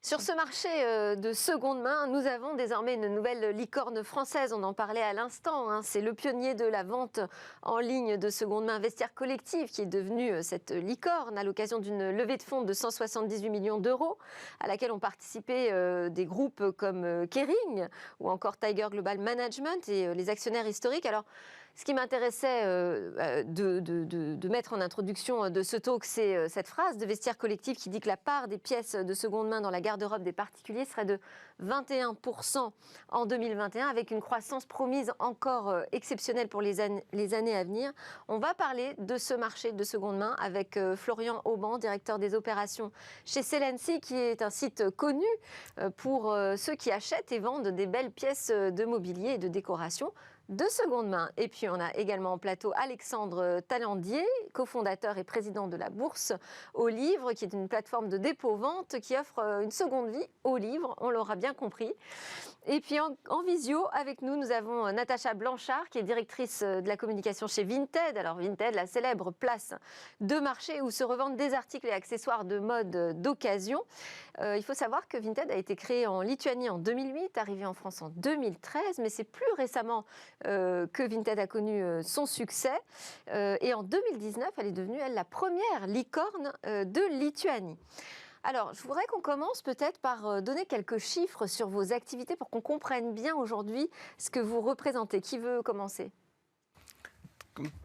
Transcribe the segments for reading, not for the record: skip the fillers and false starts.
Sur ce marché de seconde main, nous avons désormais une nouvelle licorne française. On en parlait à l'instant. C'est le pionnier de la vente en ligne de seconde main Vestiaire Collective qui est devenu cette licorne à l'occasion d'une levée de fonds de 178 millions d'euros à laquelle ont participé des groupes comme Kering ou encore Tiger Global Management et les actionnaires historiques. Alors, ce qui m'intéressait de mettre en introduction de ce talk, c'est cette phrase de Vestiaire Collective qui dit que la part des pièces de seconde main dans la garde-robe des particuliers serait de 21% en 2021, avec une croissance promise encore exceptionnelle pour les années à venir. On va parler de ce marché de seconde main avec Florian Auban, directeur des opérations chez Celency, qui est un site connu pour ceux qui achètent et vendent des belles pièces de mobilier et de décoration de seconde main. Et puis on a également en plateau Alexandre Talandier, cofondateur et président de la Bourse aux livres, qui est une plateforme de dépôt-vente qui offre une seconde vie aux livres, on l'aura bien compris. Et puis en visio, avec nous, nous avons Natacha Blanchard, qui est directrice de la communication chez Vinted. Alors Vinted, la célèbre place de marché où se revendent des articles et accessoires de mode d'occasion. Il faut savoir que Vinted a été créé en Lituanie en 2008, arrivé en France en 2013, mais c'est plus récemment que Vinted a connu son succès. Et en 2019, elle est devenue, elle, la première licorne de Lituanie. Alors, je voudrais qu'on commence peut-être par donner quelques chiffres sur vos activités pour qu'on comprenne bien aujourd'hui ce que vous représentez. Qui veut commencer ?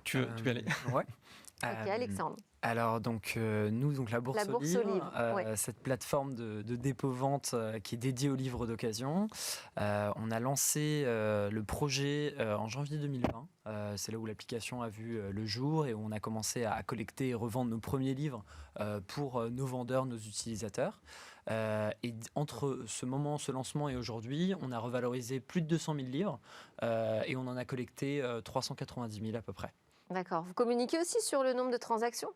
Tu veux aller ? Ouais. Ok, Alexandre. Alors nous, la Bourse aux livres, ouais. cette plateforme de dépôt-vente qui est dédiée aux livres d'occasion. On a lancé le projet en janvier 2020. C'est là où l'application a vu le jour et où on a commencé à collecter et revendre nos premiers livres pour nos vendeurs, nos utilisateurs. Et entre ce lancement et aujourd'hui, on a revalorisé plus de 200 000 livres et on en a collecté 390 000 à peu près. D'accord. Vous communiquez aussi sur le nombre de transactions ?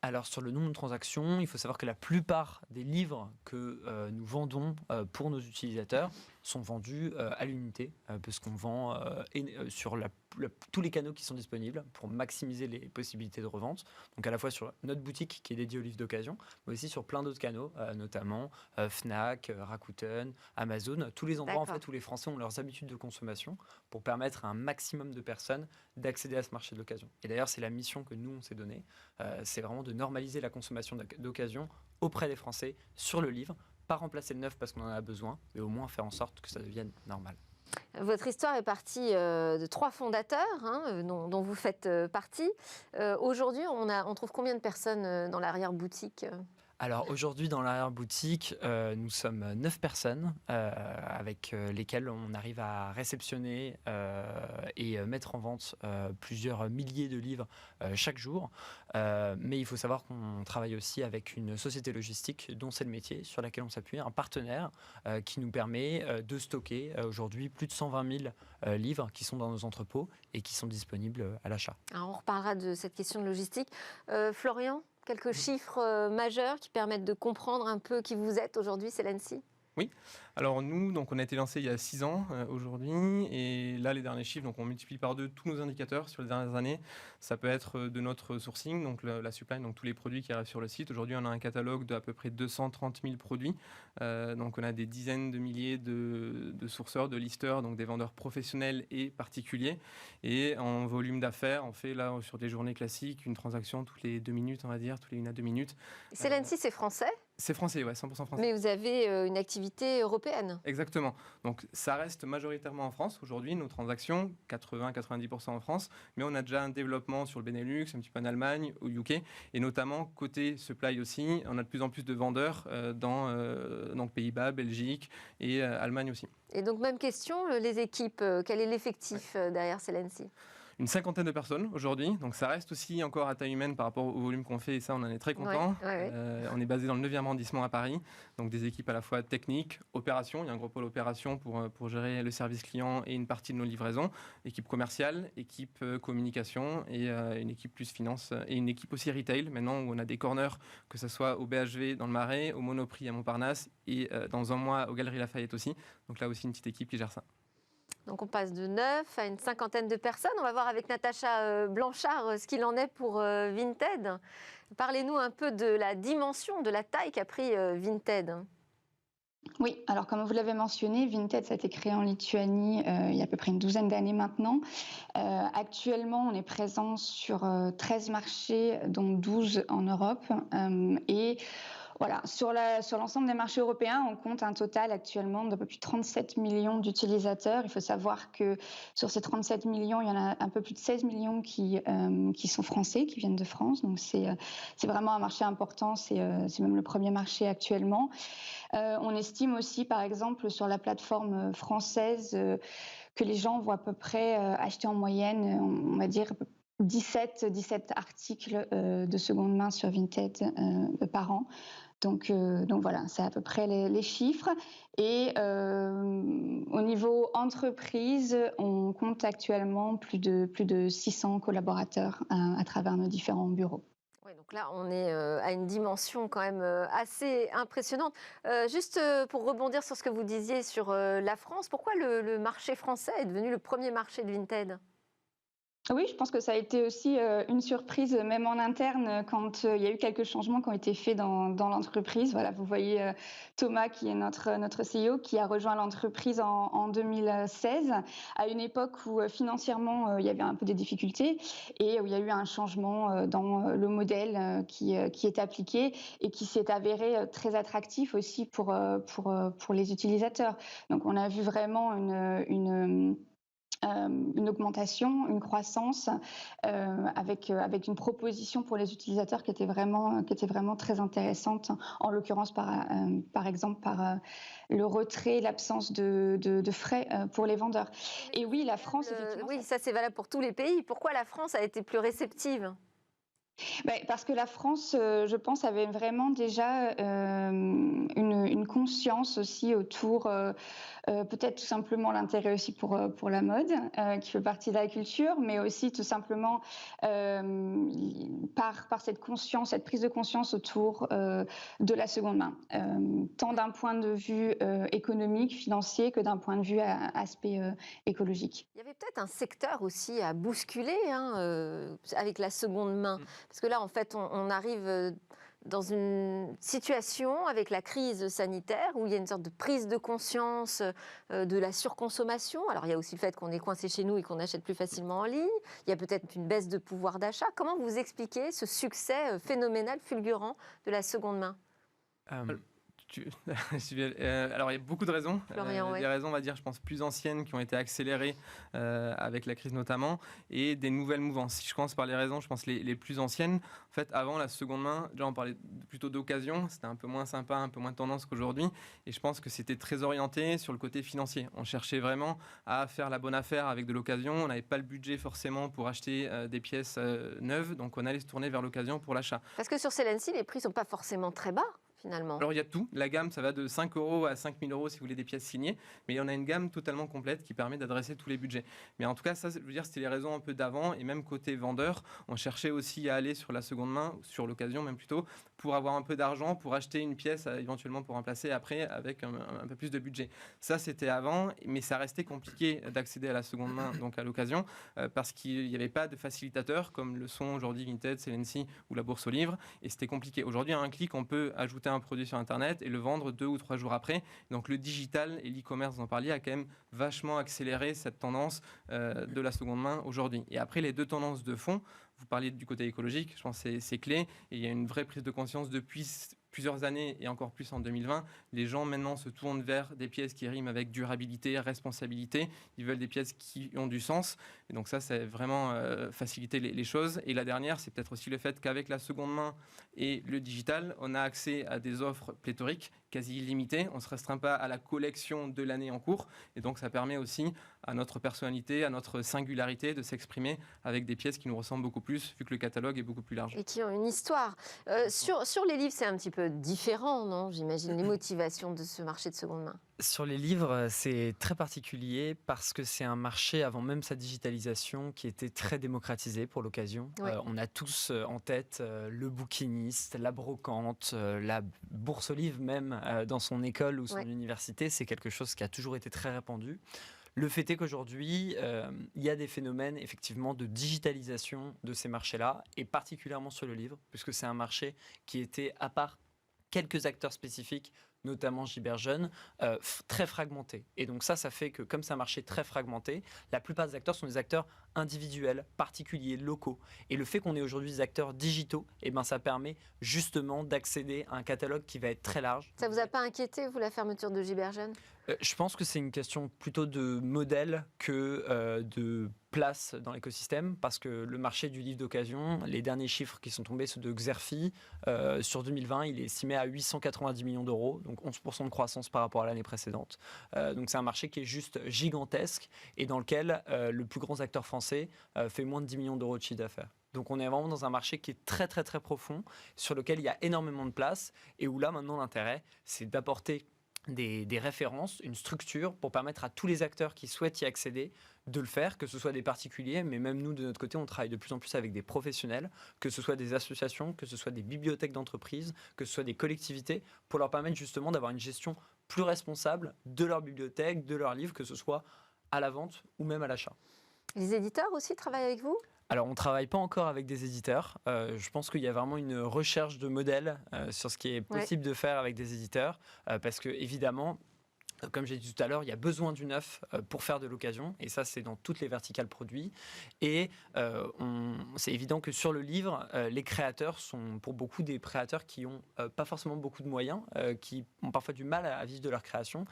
Alors sur le nombre de transactions, il faut savoir que la plupart des livres que nous vendons pour nos utilisateurs sont vendus à l'unité, parce qu'on vend sur tous les canaux qui sont disponibles pour maximiser les possibilités de revente. Donc à la fois sur notre boutique qui est dédiée aux livres d'occasion, mais aussi sur plein d'autres canaux, notamment Fnac, Rakuten, Amazon, tous les endroits en fait où les Français ont leurs habitudes de consommation pour permettre à un maximum de personnes d'accéder à ce marché de l'occasion. Et d'ailleurs, c'est la mission que nous, on s'est donnée, c'est vraiment de normaliser la consommation d'occasion auprès des Français sur le livre, pas remplacer le neuf parce qu'on en a besoin, mais au moins faire en sorte que ça devienne normal. Votre histoire est partie de 3 fondateurs, dont vous faites partie. Aujourd'hui, on trouve combien de personnes dans l'arrière-boutique ? Alors aujourd'hui, dans l'arrière-boutique, nous sommes 9 personnes avec lesquelles on arrive à réceptionner et mettre en vente plusieurs milliers de livres chaque jour. Mais il faut savoir qu'on travaille aussi avec une société logistique dont c'est le métier, sur laquelle on s'appuie, un partenaire qui nous permet de stocker aujourd'hui plus de 120 000 livres qui sont dans nos entrepôts et qui sont disponibles à l'achat. Alors on reparlera de cette question de logistique. Florian ? Quelques chiffres majeurs qui permettent de comprendre un peu qui vous êtes aujourd'hui, Celency ? Oui, alors nous, on a été lancé il y a 6 ans aujourd'hui, et là les derniers chiffres, on multiplie par 2 tous nos indicateurs sur les dernières années. Ça peut être de notre sourcing, donc la supply, donc tous les produits qui arrivent sur le site. Aujourd'hui, on a un catalogue d'à peu près 230 000 produits, donc on a des dizaines de milliers de sourceurs, de listeurs, donc des vendeurs professionnels et particuliers. Et en volume d'affaires, on fait là sur des journées classiques une transaction toutes les 2 minutes, on va dire, toutes les 1 à 2 minutes. Celency, c'est français ? C'est français, ouais, 100% français. Mais vous avez une activité européenne ? Exactement. Donc ça reste majoritairement en France. Aujourd'hui, nos transactions, 80-90% en France, mais on a déjà un développement sur le Benelux, un petit peu en Allemagne, au UK, et notamment côté supply aussi, on a de plus en plus de vendeurs dans donc Pays-Bas, Belgique et Allemagne aussi. Et donc même question, les équipes, quel est l'effectif derrière Celency ? Une 50aine de personnes aujourd'hui, donc ça reste aussi encore à taille humaine par rapport au volume qu'on fait, et ça on en est très content. Ouais. On est basé dans le 9e arrondissement à Paris, donc des équipes à la fois techniques, opérations, il y a un gros pôle opération pour gérer le service client et une partie de nos livraisons, équipe commerciale, équipe communication et une équipe plus finance et une équipe aussi retail maintenant où on a des corners, que ce soit au BHV dans le Marais, au Monoprix à Montparnasse et dans un mois aux Galeries Lafayette aussi, donc là aussi une petite équipe qui gère ça. Donc on passe de 9 à une 50aine de personnes. On va voir avec Natacha Blanchard ce qu'il en est pour Vinted. Parlez-nous un peu de la dimension, de la taille qu'a pris Vinted. Oui, alors comme vous l'avez mentionné, Vinted, ça a été créé en Lituanie il y a à peu près une douzaine d'années maintenant. Actuellement, on est présent sur 13 marchés, dont 12 en Europe. Et voilà, sur l'ensemble des marchés européens, on compte un total actuellement d'un peu plus de 37 millions d'utilisateurs. Il faut savoir que sur ces 37 millions, il y en a un peu plus de 16 millions qui sont français, qui viennent de France. Donc c'est vraiment un marché important, c'est même le premier marché actuellement. On estime aussi, par exemple, sur la plateforme française, que les gens vont à peu près acheter en moyenne, on va dire, 17 articles de seconde main sur Vinted par an. Donc voilà, c'est à peu près les chiffres. Et au niveau entreprise, on compte actuellement plus de 600 collaborateurs à travers nos différents bureaux. Ouais, donc là, on est à une dimension quand même assez impressionnante. Juste pour rebondir sur ce que vous disiez sur la France, pourquoi le marché français est devenu le premier marché de Vinted? Oui, je pense que ça a été aussi une surprise, même en interne, quand il y a eu quelques changements qui ont été faits dans l'entreprise. Voilà, vous voyez Thomas, qui est notre CEO, qui a rejoint l'entreprise en 2016, à une époque où financièrement il y avait un peu des difficultés et où il y a eu un changement dans le modèle qui est appliqué et qui s'est avéré très attractif aussi pour les utilisateurs. Donc on a vu vraiment une augmentation, une croissance avec une proposition pour les utilisateurs qui était vraiment très intéressante, en l'occurrence par exemple par le retrait, l'absence de frais pour les vendeurs. Oui, Et mais oui, ça, la c'est France, valable, effectivement, oui, ça c'est valable pour tous les pays. Pourquoi la France a été plus réceptive? Parce que la France, je pense, avait vraiment déjà une conscience aussi autour, peut-être tout simplement l'intérêt aussi pour la mode, qui fait partie de la culture, mais aussi tout simplement par cette conscience, cette prise de conscience autour de la seconde main, tant d'un point de vue économique, financier, que d'un point de vue aspect écologique. Il y avait peut-être un secteur aussi à bousculer hein, avec la seconde main. Mm. Parce que là, en fait, on arrive dans une situation avec la crise sanitaire où il y a une sorte de prise de conscience de la surconsommation. Alors, il y a aussi le fait qu'on est coincé chez nous et qu'on achète plus facilement en ligne. Il y a peut-être une baisse de pouvoir d'achat. Comment vous expliquez ce succès phénoménal, fulgurant de la seconde main? Euh, Alors, il y a beaucoup de raisons. Florian, Des ouais. raisons, on va dire, je pense, plus anciennes qui ont été accélérées avec la crise notamment, et des nouvelles mouvances. Si je commence par les raisons, je pense les plus anciennes. En fait, avant la seconde main, déjà, on parlait plutôt d'occasion. C'était un peu moins sympa, un peu moins tendance qu'aujourd'hui. Et je pense que c'était très orienté sur le côté financier. On cherchait vraiment à faire la bonne affaire avec de l'occasion. On n'avait pas le budget forcément pour acheter des pièces neuves. Donc, on allait se tourner vers l'occasion pour l'achat. Parce que sur Celency, les prix ne sont pas forcément très bas, finalement. Alors il y a tout, la gamme ça va de 5 euros à 5 000 euros si vous voulez des pièces signées, mais il y en a une gamme totalement complète qui permet d'adresser tous les budgets. Mais en tout cas ça, je veux dire, c'était les raisons un peu d'avant, et même côté vendeur, on cherchait aussi à aller sur la seconde main, sur l'occasion même plutôt, pour avoir un peu d'argent, pour acheter une pièce éventuellement pour remplacer après avec un peu plus de budget. Ça c'était avant, mais ça restait compliqué d'accéder à la seconde main, donc à l'occasion, parce qu'il n'y avait pas de facilitateurs comme le sont aujourd'hui Vinted, Celency ou la Bourse aux livres, et c'était compliqué. Aujourd'hui à un clic on peut ajouter un produit sur Internet et le vendre 2 ou 3 jours après. Donc le digital et l'e-commerce, vous en parliez, a quand même vachement accéléré cette tendance de la seconde main aujourd'hui. Et après, les deux tendances de fond, vous parliez du côté écologique, je pense que c'est clé, et il y a une vraie prise de conscience depuis plusieurs années et encore plus en 2020. Les gens maintenant se tournent vers des pièces qui riment avec durabilité, responsabilité. Ils veulent des pièces qui ont du sens. Et donc ça, c'est vraiment faciliter les choses. Et la dernière, c'est peut-être aussi le fait qu'avec la seconde main et le digital, on a accès à des offres pléthoriques, quasi illimitées. On ne se restreint pas à la collection de l'année en cours. Et donc ça permet aussi à notre personnalité, à notre singularité de s'exprimer avec des pièces qui nous ressemblent beaucoup plus, vu que le catalogue est beaucoup plus large. Et qui ont une histoire. Sur les livres, c'est un petit peu différent, non? J'imagine les motivations de ce marché de seconde main. Sur les livres, c'est très particulier parce que c'est un marché, avant même sa digitalisation, qui était très démocratisé pour l'occasion. Ouais. On a tous en tête le bouquiniste, la brocante, la bourse aux livres même dans son école ou son Ouais. université. C'est quelque chose qui a toujours été très répandu. Le fait est qu'aujourd'hui, il y a des phénomènes effectivement de digitalisation de ces marchés-là, et particulièrement sur le livre, puisque c'est un marché qui était, à part quelques acteurs spécifiques, notamment Giberjeune, très fragmenté. Et donc ça fait que comme c'est un marché très fragmenté, la plupart des acteurs sont des acteurs individuels, particuliers, locaux. Et le fait qu'on ait aujourd'hui des acteurs digitaux, ça permet justement d'accéder à un catalogue qui va être très large. Ça vous a pas inquiété, vous, la fermeture de Giberjeune ? Je pense que c'est une question plutôt de modèle que de place dans l'écosystème, parce que le marché du livre d'occasion, les derniers chiffres qui sont tombés, ceux de Xerfi, sur 2020, il est estimé à 890 millions d'euros, donc 11% de croissance par rapport à l'année précédente. Donc c'est un marché qui est juste gigantesque et dans lequel le plus grand acteur français fait moins de 10 millions d'euros de chiffre d'affaires. Donc on est vraiment dans un marché qui est très très très profond, sur lequel il y a énormément de place et où là maintenant l'intérêt, c'est d'apporter des références, une structure pour permettre à tous les acteurs qui souhaitent y accéder de le faire, que ce soit des particuliers, mais même nous de notre côté on travaille de plus en plus avec des professionnels, que ce soit des associations, que ce soit des bibliothèques d'entreprise, que ce soit des collectivités, pour leur permettre justement d'avoir une gestion plus responsable de leur bibliothèque, de leurs livres, que ce soit à la vente ou même à l'achat. Les éditeurs aussi travaillent avec vous ? Alors, on ne travaille pas encore avec des éditeurs. Je pense qu'il y a vraiment une recherche de modèles sur ce qui est possible de faire avec des éditeurs. Parce que, évidemment, comme j'ai dit tout à l'heure, il y a besoin du neuf pour faire de l'occasion. Et ça, c'est dans toutes les verticales produits. Et c'est évident que sur le livre, les créateurs sont pour beaucoup des créateurs qui n'ont pas forcément beaucoup de moyens, qui ont parfois du mal à vivre de leur création.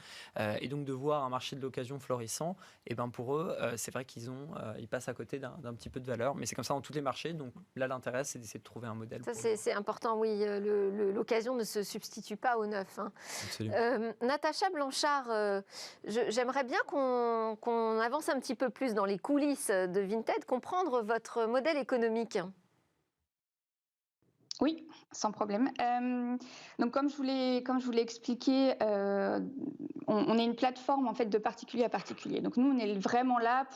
Et donc, de voir un marché de l'occasion florissant, et pour eux, c'est vrai ils passent à côté d'un petit peu de valeur. Mais c'est comme ça dans tous les marchés. Donc là, l'intérêt, c'est d'essayer de trouver un modèle. Ça, c'est important, oui. L'occasion ne se substitue pas au neuf. Hein. Natacha Blanchard, j'aimerais bien qu'on avance un petit peu plus dans les coulisses de Vinted, comprendre votre modèle économique. Oui, sans problème. Donc, comme je vous l'ai expliqué, on est une plateforme en fait de particulier à particulier. Donc, nous, on est vraiment là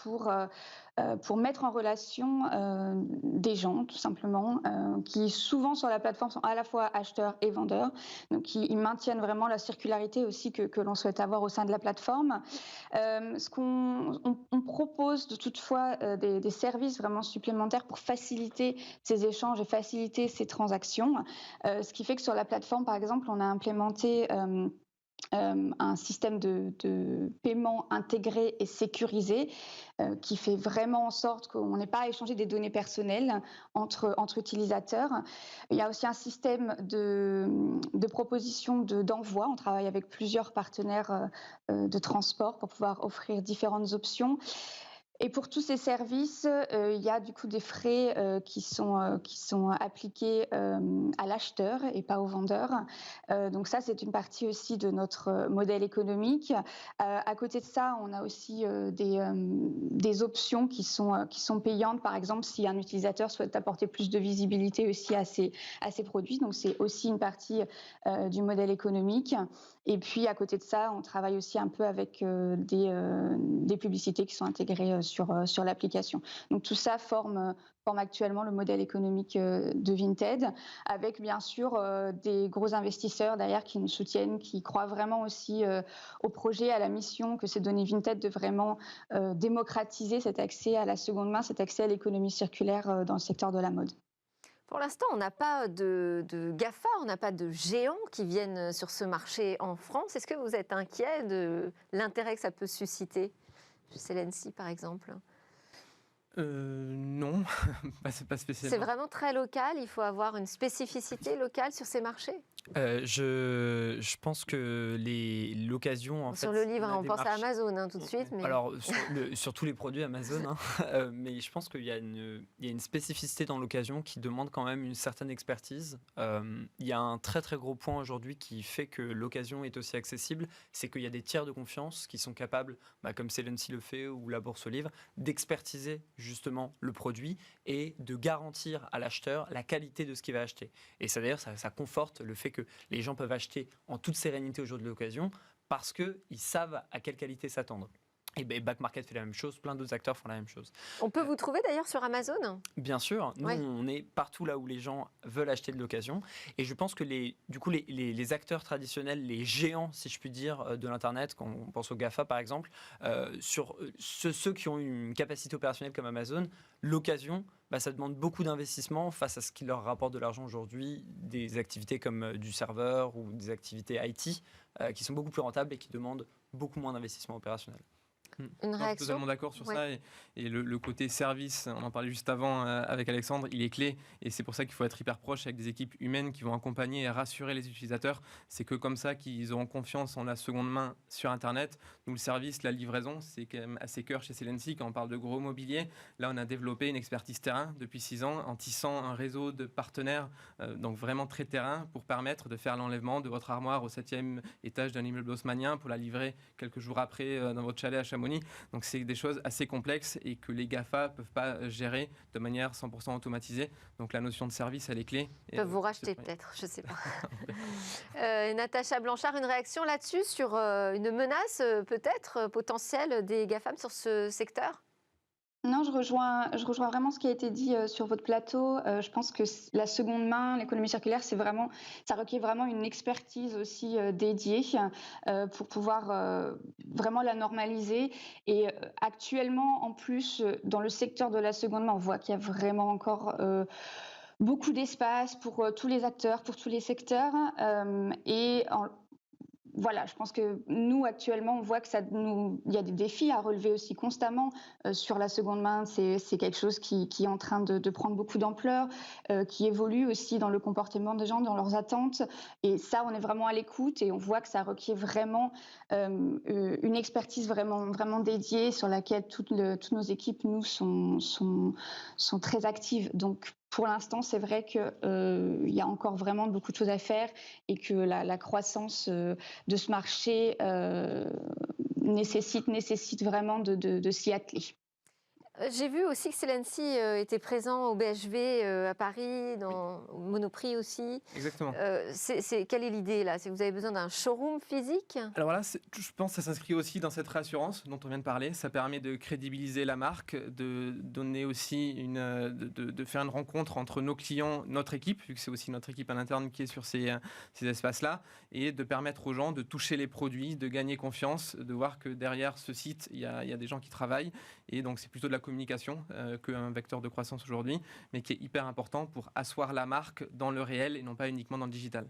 pour mettre en relation des gens, tout simplement, qui souvent sur la plateforme sont à la fois acheteurs et vendeurs. Donc, ils maintiennent vraiment la circularité aussi que l'on souhaite avoir au sein de la plateforme. On propose de toutefois des services vraiment supplémentaires pour faciliter ces échanges et faciliter ces transactions. Ce qui fait que sur la plateforme, par exemple, on a implémenté un système de paiement intégré et sécurisé qui fait vraiment en sorte qu'on n'ait pas à échanger des données personnelles entre utilisateurs. Il y a aussi un système de proposition d'envoi. On travaille avec plusieurs partenaires de transport pour pouvoir offrir différentes options. Et pour tous ces services, il y a du coup des frais qui sont appliqués à l'acheteur et pas au vendeur. Donc ça, c'est une partie aussi de notre modèle économique. À côté de ça, on a aussi des options qui sont payantes. Par exemple, si un utilisateur souhaite apporter plus de visibilité aussi à ses produits. Donc c'est aussi une partie du modèle économique. Et puis à côté de ça, on travaille aussi un peu avec des publicités qui sont intégrées sur l'application. Donc tout ça forme actuellement le modèle économique de Vinted, avec bien sûr des gros investisseurs derrière qui nous soutiennent, qui croient vraiment aussi au projet, à la mission que s'est donné Vinted de vraiment démocratiser cet accès à la seconde main, cet accès à l'économie circulaire dans le secteur de la mode. Pour l'instant, on n'a pas de GAFA, on n'a pas de géants qui viennent sur ce marché en France. Est-ce que vous êtes inquiet de l'intérêt que ça peut susciter chez Celency, par exemple ? Non, pas spécialement. C'est vraiment très local, il faut avoir une spécificité locale sur ces marchés ? Je pense que l'occasion... Sur le livre, on pense à Amazon tout de suite. Mais... Alors, sur tous les produits Amazon, mais je pense qu'il y a une spécificité dans l'occasion qui demande quand même une certaine expertise. Il y a un très très gros point aujourd'hui qui fait que l'occasion est aussi accessible, c'est qu'il y a des tiers de confiance qui sont capables, comme Celency le fait ou la Bourse aux Livres, d'expertiser justement le produit et de garantir à l'acheteur la qualité de ce qu'il va acheter. Et ça d'ailleurs, ça conforte le fait que les gens peuvent acheter en toute sérénité au jour de l'occasion parce qu'ils savent à quelle qualité s'attendre. Et Back Market fait la même chose, plein d'autres acteurs font la même chose. On peut vous trouver d'ailleurs sur Amazon? Bien sûr, nous Ouais. on est partout là où les gens veulent acheter de l'occasion. Et je pense que les acteurs traditionnels, les géants, si je puis dire, de l'Internet, quand on pense aux GAFA par exemple, ceux qui ont une capacité opérationnelle comme Amazon, l'occasion, ça demande beaucoup d'investissement face à ce qui leur rapporte de l'argent aujourd'hui, des activités comme du serveur ou des activités IT qui sont beaucoup plus rentables et qui demandent beaucoup moins d'investissement opérationnel. Une Je suis réaction? totalement d'accord sur Ouais. ça. Et le côté service, on en parlait juste avant avec Alexandre, il est clé. Et c'est pour ça qu'il faut être hyper proche avec des équipes humaines qui vont accompagner et rassurer les utilisateurs. C'est que comme ça qu'ils auront confiance en la seconde main sur Internet. Nous, le service, la livraison, c'est quand même assez cœur chez Celency. Quand on parle de gros mobilier, là, on a développé une expertise terrain depuis 6 ans en tissant un réseau de partenaires, donc vraiment très terrain, pour permettre de faire l'enlèvement de votre armoire au 7e étage d'un immeuble haussmannien pour la livrer quelques jours après dans votre chalet à Chamonix. Donc c'est des choses assez complexes et que les GAFA ne peuvent pas gérer de manière 100% automatisée. Donc la notion de service, elle est clé. Ils peuvent vous racheter peut-être, je ne sais pas. Natacha Blanchard, une réaction là-dessus sur une menace peut-être potentielle des GAFAM sur ce secteur? Non, je rejoins vraiment ce qui a été dit sur votre plateau. Je pense que la seconde main, l'économie circulaire, ça requiert vraiment une expertise aussi dédiée pour pouvoir vraiment la normaliser. Et actuellement, en plus, dans le secteur de la seconde main, on voit qu'il y a vraiment encore beaucoup d'espace pour tous les acteurs, pour tous les secteurs. Voilà, je pense que nous, actuellement, on voit que il y a des défis à relever aussi constamment sur la seconde main. C'est quelque chose qui est en train de prendre beaucoup d'ampleur, qui évolue aussi dans le comportement des gens, dans leurs attentes. Et ça, on est vraiment à l'écoute et on voit que ça requiert vraiment une expertise vraiment, vraiment dédiée sur laquelle toutes nos équipes, nous, sont très actives. Donc, pour l'instant, c'est vrai qu'il y a encore vraiment beaucoup de choses à faire et que la croissance de ce marché nécessite vraiment de s'y atteler. J'ai vu aussi que Celency était présent au BHV à Paris, au Monoprix aussi. Exactement. Quelle est l'idée là? C'est que vous avez besoin d'un showroom physique? Alors voilà, je pense que ça s'inscrit aussi dans cette réassurance dont on vient de parler. Ça permet de crédibiliser la marque, de donner aussi de faire une rencontre entre nos clients, notre équipe, vu que c'est aussi notre équipe à l'interne qui est sur ces espaces-là, et de permettre aux gens de toucher les produits, de gagner confiance, de voir que derrière ce site, il y a des gens qui travaillent. Et donc c'est plutôt de la communication qu'un vecteur de croissance aujourd'hui, mais qui est hyper important pour asseoir la marque dans le réel et non pas uniquement dans le digital.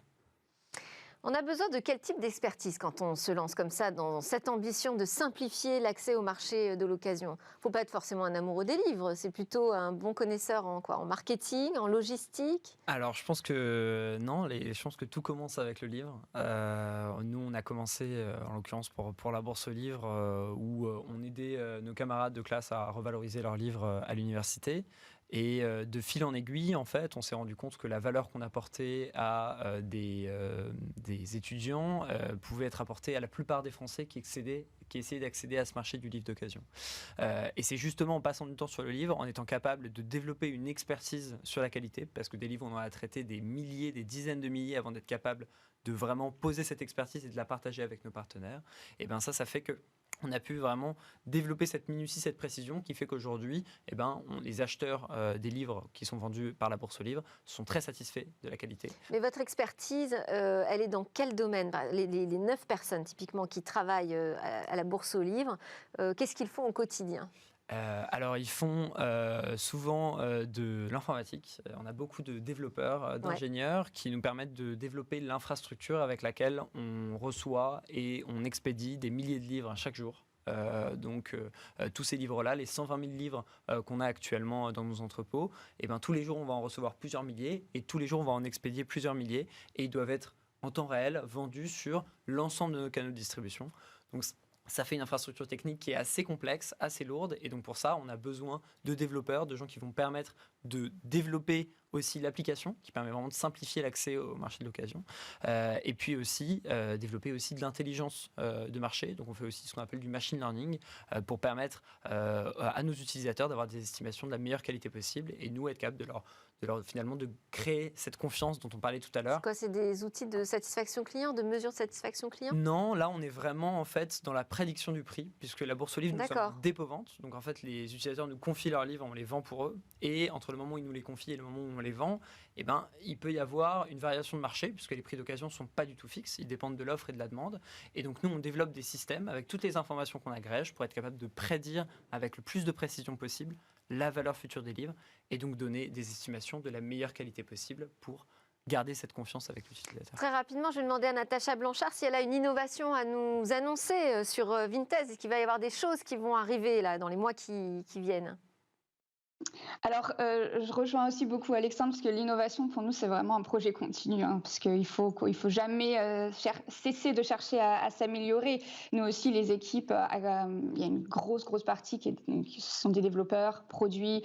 On a besoin de quel type d'expertise quand on se lance comme ça dans cette ambition de simplifier l'accès au marché de l'occasion? Il ne faut pas être forcément un amoureux des livres, c'est plutôt un bon connaisseur en quoi? En marketing, en logistique? Alors, je pense que non, je pense que tout commence avec le livre. Nous, on a commencé, en l'occurrence pour la Bourse aux livres, où on aidait nos camarades de classe à revaloriser leurs livres à l'université. Et de fil en aiguille, en fait, on s'est rendu compte que la valeur qu'on apportait à des étudiants pouvait être apportée à la plupart des Français qui essayaient d'accéder à ce marché du livre d'occasion. Et c'est justement en passant du temps sur le livre, en étant capable de développer une expertise sur la qualité, parce que des livres, on en a traité des milliers, des dizaines de milliers avant d'être capable de vraiment poser cette expertise et de la partager avec nos partenaires. Et bien ça fait que on a pu vraiment développer cette minutie, cette précision qui fait qu'aujourd'hui, les acheteurs des livres qui sont vendus par la Bourse aux livres sont très satisfaits de la qualité. Mais votre expertise, elle est dans quel domaine? Les 9 personnes typiquement qui travaillent à la Bourse aux livres, qu'est-ce qu'ils font au quotidien? Alors, ils font souvent de l'informatique. On a beaucoup de développeurs, d'ingénieurs qui nous permettent de développer l'infrastructure avec laquelle on reçoit et on expédie des milliers de livres chaque jour. Tous ces livres-là, les 120 000 livres qu'on a actuellement dans nos entrepôts, tous les jours, on va en recevoir plusieurs milliers et tous les jours, on va en expédier plusieurs milliers et ils doivent être en temps réel vendus sur l'ensemble de nos canaux de distribution. Donc, ça fait une infrastructure technique qui est assez complexe, assez lourde. Et donc pour ça, on a besoin de développeurs, de gens qui vont permettre de développer aussi l'application qui permet vraiment de simplifier l'accès au marché de l'occasion. Et puis aussi développer aussi de l'intelligence de marché. Donc on fait aussi ce qu'on appelle du machine learning pour permettre à nos utilisateurs d'avoir des estimations de la meilleure qualité possible et nous être capables de leur finalement de créer cette confiance dont on parlait tout à l'heure. C'est quoi, c'est des outils de satisfaction client, de mesure de satisfaction client? Non, là on est vraiment en fait dans la prédiction du prix, puisque la bourse aux livres, nous sommes dépôt-vente. Donc en fait les utilisateurs nous confient leurs livres, on les vend pour eux. Et entre le moment où ils nous les confient et le moment où on les vend, eh ben, il peut y avoir une variation de marché, puisque les prix d'occasion ne sont pas du tout fixes, ils dépendent de l'offre et de la demande. Et donc nous on développe des systèmes avec toutes les informations qu'on agrège pour être capable de prédire avec le plus de précision possible la valeur future des livres et donc donner des estimations de la meilleure qualité possible pour garder cette confiance avec l'utilisateur. Très rapidement, je vais demander à Natacha Blanchard si elle a une innovation à nous annoncer sur Vinted. Est-ce qu'il va y avoir des choses qui vont arriver là, dans les mois qui viennent? Alors, je rejoins aussi beaucoup Alexandre, parce que l'innovation, pour nous, c'est vraiment un projet continu, hein, parce qu'il faut jamais cesser de chercher à s'améliorer. Nous aussi, les équipes, il y a une grosse partie qui sont des développeurs, produits,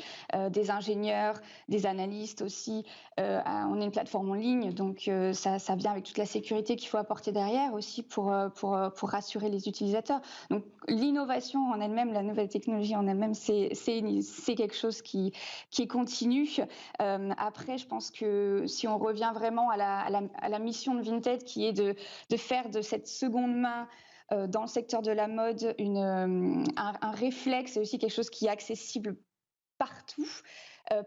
des ingénieurs, des analystes aussi. On est une plateforme en ligne, donc ça vient avec toute la sécurité qu'il faut apporter derrière aussi pour rassurer les utilisateurs. Donc, l'innovation en elle-même, la nouvelle technologie en elle-même, c'est quelque chose qui est continu. Après, je pense que si on revient vraiment à la mission de Vinted, qui est de faire de cette seconde main dans le secteur de la mode un réflexe, et aussi quelque chose qui est accessible partout,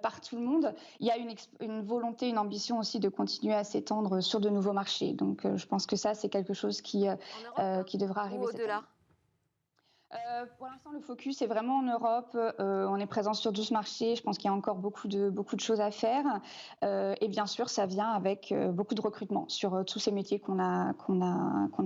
par tout le monde, il y a une volonté, une ambition aussi de continuer à s'étendre sur de nouveaux marchés. Donc, je pense que ça, c'est quelque chose qui devra arriver cette année. Pour l'instant, le focus est vraiment en Europe. On est présent sur 12 marchés. Je pense qu'il y a encore beaucoup de choses à faire. Et bien sûr, ça vient avec beaucoup de recrutement sur tous ces métiers qu'on a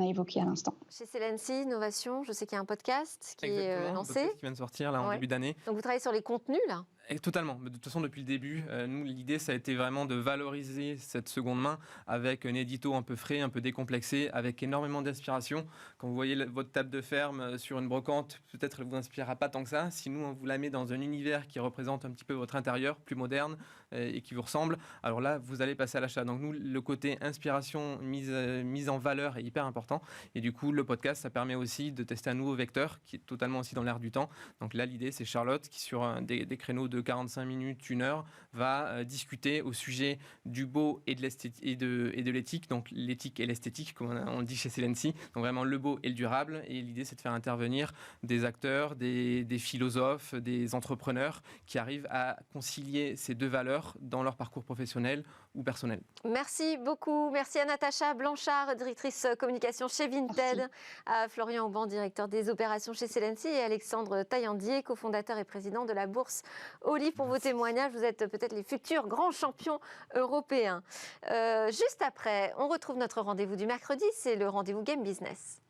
évoqués à l'instant. Chez Celency Innovation, je sais qu'il y a un podcast qui est lancé. Un podcast qui vient de sortir là, en début d'année. Donc vous travaillez sur les contenus là? Et totalement. De toute façon, depuis le début, nous, l'idée, ça a été vraiment de valoriser cette seconde main avec un édito un peu frais, un peu décomplexé, avec énormément d'inspiration. Quand vous voyez votre table de ferme sur une brocante, peut-être elle ne vous inspirera pas tant que ça. Si nous, on vous la met dans un univers qui représente un petit peu votre intérieur, plus moderne et qui vous ressemble, alors là, vous allez passer à l'achat. Donc nous, le côté inspiration, mise en valeur est hyper important. Et du coup, le podcast, ça permet aussi de tester un nouveau vecteur qui est totalement aussi dans l'air du temps. Donc là, l'idée, c'est Charlotte qui, sur des créneaux de 45 minutes, 1 heure, va discuter au sujet du beau et de l'éthique, donc l'éthique et l'esthétique, comme on le dit chez Celency, donc vraiment le beau et le durable. Et l'idée, c'est de faire intervenir des acteurs, des philosophes, des entrepreneurs qui arrivent à concilier ces deux valeurs dans leur parcours professionnel ou personnel. Merci beaucoup. Merci à Natacha Blanchard, directrice communication chez Vinted, merci. À Florian Auban, directeur des opérations chez Celency, et Alexandre Taillandier, cofondateur et président de la Bourse aux livres, pour vos témoignages. Vous êtes peut-être les futurs grands champions européens. Juste après, on retrouve notre rendez-vous du mercredi, c'est le rendez-vous Game Business.